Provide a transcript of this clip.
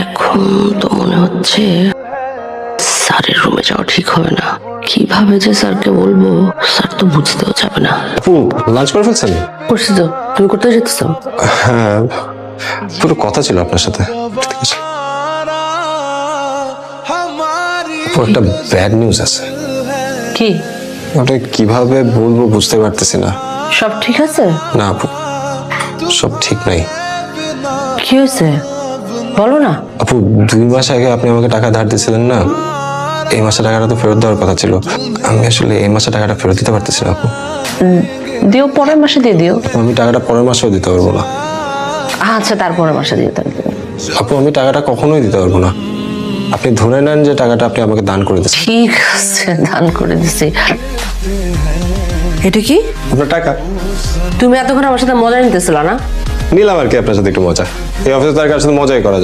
এখন তো মনে হচ্ছে স্যারের রুমে যাওয়া ঠিক হবে না। কিভাবে যে স্যারকে বলবো, স্যার তো বুঝতেও যাবে না। আপু লাঞ্চ করে ফেলছেন? করছি তো। তুমি করতে যেতেছো? হ্যাঁ, পুরো কথা ছিল আপনার সাথে। ঠিক আছে আপু, একটা ব্যাড নিউজ আছে। কি? ওটা কিভাবে বলবো বুঝতে পারতেছি না। সব ঠিক আছে? না আপু, সব ঠিক নাই। কি হয়েছে বলো না। আপু 2 মাস আগে আপনি আমাকে টাকা ধার দিয়েছিলেন না, এই মাসে টাকাটা তো ফেরত দেওয়ার কথা ছিল। আমি আসলে এই মাসে টাকাটা ফেরত দিতে পারতেছি না আপু। দিও, পরের মাসে দিয়ে দিও। আমি টাকাটা পরের মাসেও দিতে পারবো না। আচ্ছা, তারপরের মাসে দিয়ে দেবো। আপু আমি টাকাটা কখনোই দিতে পারবো না। আপনি ধরে নেন যে টাকাটা আপনি আমাকে দান করে দিচ্ছেন। ঠিক আছে, দান করে দিছি। এটা কি? আপনার টাকা। তুমি এতক্ষণ আমার সাথে মজা নিতেছিল না? নিলাম আর কি আপনার সাথে একটু মজা। এই অফিসে তার কার সাথে মজাই করা যায়।